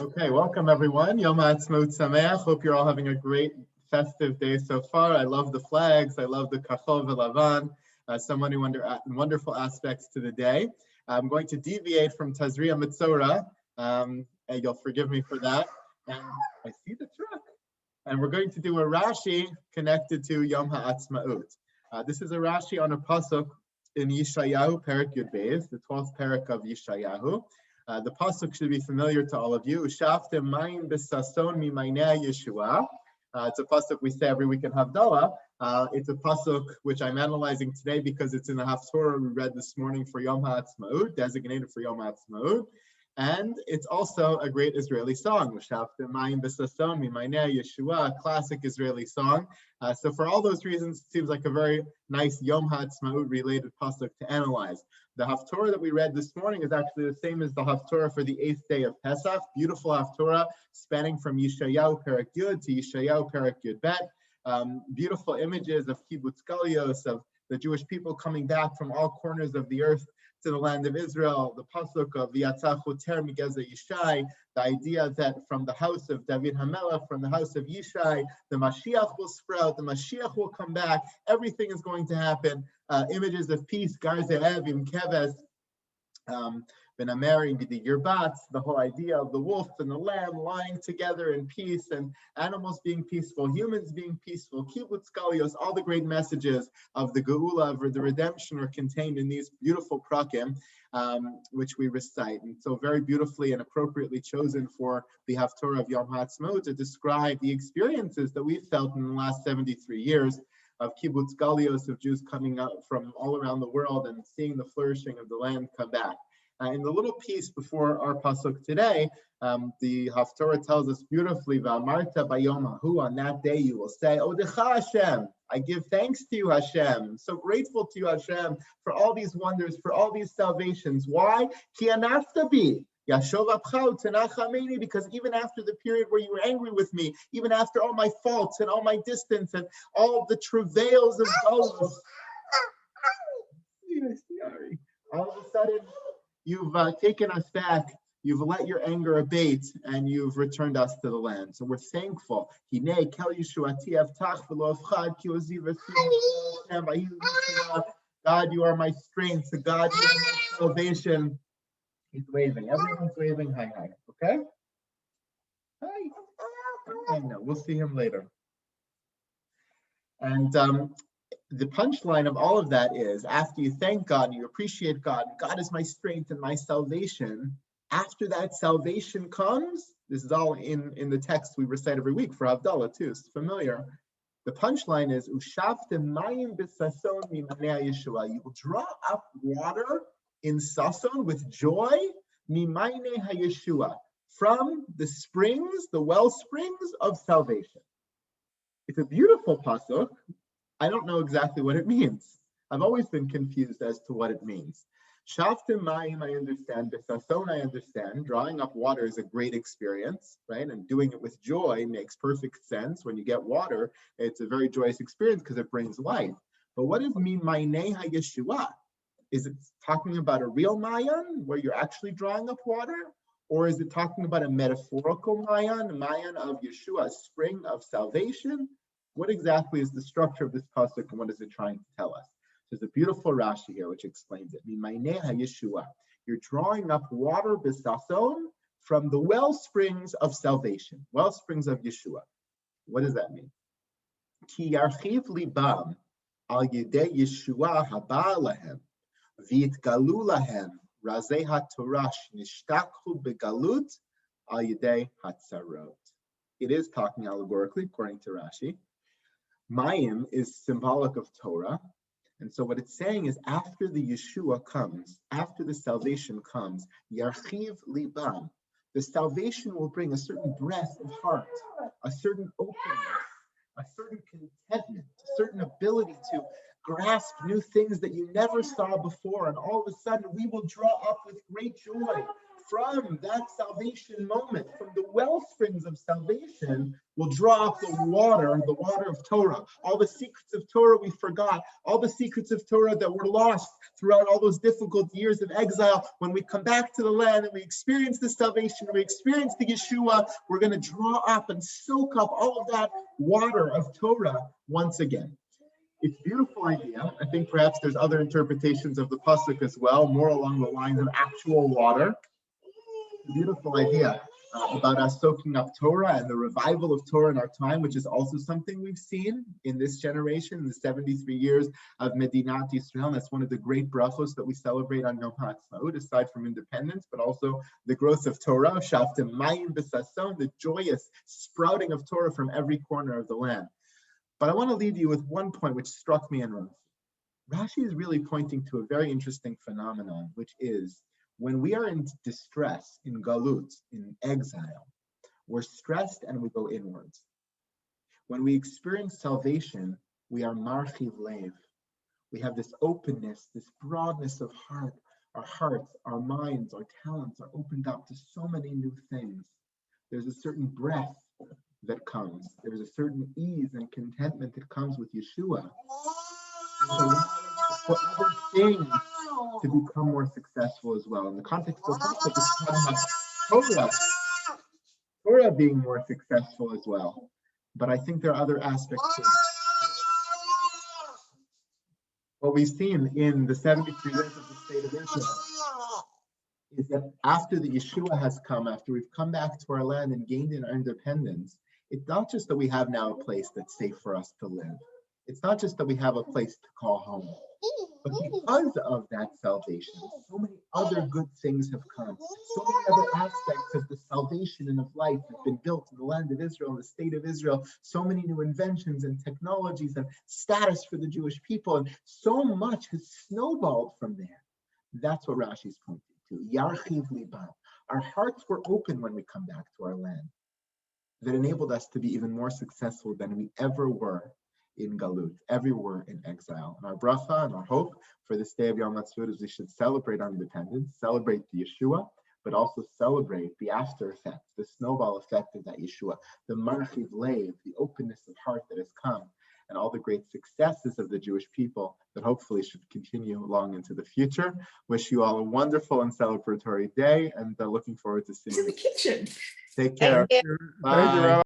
Okay, welcome everyone. Yom Haatzmaut Rashi. Hope you're all having a great festive day so far. I love the flags. I love the kachol v'lavan. So many wonderful aspects to the day. I'm going to deviate from Tazria Mitzora, and you'll forgive me for that. And I see the truck. And we're going to do a Rashi connected to Yom Haatzmaut. This is a Rashi on a pasuk in Yeshayahu, Perek Yud Beis, the 12th Perek of Yeshayahu. The pasuk should be familiar to all of you. Ushaftem mayim b'sason mimaynei Yeshua. It's a pasuk we say every week in Havdalah. It's a pasuk which I'm analyzing today because it's in the Haftorah we read this morning for Yom Haatzmaut, designated for Yom Haatzmaut. And it's also a great Israeli song, Ushaftem mayim b'sason mimaynei Yeshua, a classic Israeli song. So for all those reasons, it seems like a very nice Yom Haatzmaut related pasuk to analyze. The Haftorah that we read this morning is actually the same as the Haftorah for the 8th day of Pesach. Beautiful Haftorah spanning from Yeshayahu Perek Yud to Yeshayahu Perek Yud Bet. Beautiful images of Kibbutz Galios, of the Jewish people coming back from all corners of the earth to the land of Israel. The pasuk of V'yatzach Ter Migeza Yishai, the idea that from the house of David HaMelech, from the house of Yishai, the Mashiach will sprout, the Mashiach will come back, everything is going to happen. Images of peace, Gar Ze'ev Im Keves, Ben Ameri B'di Yerbatz, the whole idea of the wolf and the lamb lying together in peace, and animals being peaceful, humans being peaceful, Kibbutz Galios, all the great messages of the Geula, or the redemption, are contained in these beautiful prakim, which we recite. And so very beautifully and appropriately chosen for the Haftorah of Yom Haatzmaut to describe the experiences that we've felt in the last 73 years of Kibbutz Galios, of Jews coming up from all around the world and seeing the flourishing of the land come back. In the little piece before our pasuk today, the Haftorah tells us beautifully, V'amarta bayom hahu, on that day you will say, Odecha Hashem, I give thanks to you, Hashem. I'm so grateful to you, Hashem, for all these wonders, for all these salvations. Why? Ki anafta bi. Because even after the period where you were angry with me, even after all my faults and all my distance and all the travails of Galus, all of a sudden you've taken us back, you've let your anger abate, and you've returned us to the land. So we're thankful. God, you are my strength. God, you are my salvation. He's waving. Everyone's waving. Hi. Okay? Hi. I know. We'll see him later. And the punchline of all of that is, after you thank God and you appreciate God, God is my strength and my salvation, after that salvation comes, this is all in the text we recite every week for Havdalah too, it's familiar. The punchline is, Ushaftem mayim b'sason mimanei Yeshua. You will draw up water in Sason with joy, mimaynei hayeshua, from the springs, the well springs of salvation. It's a beautiful pasuk. I don't know exactly what it means. I've always been confused as to what it means. Shaftem mayim, I understand. B'sason, I understand. Drawing up water is a great experience, right? And doing it with joy makes perfect sense. When you get water, it's a very joyous experience because it brings life. But what is mimaynei hayeshua? Is it talking about a real mayan where you're actually drawing up water? Or is it talking about a metaphorical mayan of Yeshua, a spring of salvation? What exactly is the structure of this pasuk and what is it trying to tell us? There's a beautiful Rashi here which explains it. Mimaynei Yeshua. You're drawing up water b'sason from the well springs of salvation, well springs of Yeshua. What does that mean? Ki yarchiv libam al yedei Yeshua haba lahem. V'yitgalu lahem razei hatorash nishtakhu begalut al yedei hatzarot. It is talking allegorically, according to Rashi. Mayim is symbolic of Torah, and so what it's saying is, after the Yeshua comes, after the salvation comes, yarchiv libam, the salvation will bring a certain breadth of heart, a certain openness, a certain contentment, a certain ability to grasp new things that you never saw before, and all of a sudden we will draw up with great joy from that salvation moment, from the well springs of salvation, will draw up the water of Torah. All the secrets of Torah we forgot, all the secrets of Torah that were lost throughout all those difficult years of exile. When we come back to the land and we experience the salvation, we experience the Yeshua, we're going to draw up and soak up all of that water of Torah once again. It's a beautiful idea. I think perhaps there's other interpretations of the pasuk as well, more along the lines of actual water. Beautiful idea about us soaking up Torah and the revival of Torah in our time, which is also something we've seen in this generation, in the 73 years of Medinat Yisrael. And that's one of the great brachos that we celebrate on Yom Haatzmaut, aside from independence, but also the growth of Torah, Shavtem Mayim B'Sason, the joyous sprouting of Torah from every corner of the land. But I want to leave you with one point which struck me in Rashi. Rashi is really pointing to a very interesting phenomenon, which is when we are in distress, in galut, in exile, we're stressed and we go inwards. When we experience salvation, we are marchiv lev. We have this openness, this broadness of heart. Our hearts, our minds, our talents are opened up to so many new things. There's a certain breath that comes. There's a certain ease and contentment that comes with Yeshua. And for other things to become more successful as well. In the context of Torah being more successful as well. But I think there are other aspects to it. What we've seen in the 73 years of the state of Israel is that after the Yeshua has come, after we've come back to our land and gained in our independence, it's not just that we have now a place that's safe for us to live. It's not just that we have a place to call home. But because of that salvation, so many other good things have come. So many other aspects of the salvation and of life have been built in the land of Israel, in the state of Israel. So many new inventions and technologies and status for the Jewish people. And so much has snowballed from there. That's what Rashi is pointing to. Yarchiv libam. Our hearts were open when we come back to our land. That enabled us to be even more successful than we ever were in Galut, everywhere in exile. And our bracha and our hope for this day of Yom Haatzmaut is we should celebrate our independence, celebrate the Yeshua, but also celebrate the after effect, the snowball effect of that Yeshua, the marchiv lev, the openness of heart that has come, and all the great successes of the Jewish people that hopefully should continue long into the future. Wish you all a wonderful and celebratory day, and looking forward to seeing you. To the kitchen. Take care. Thank you. Bye.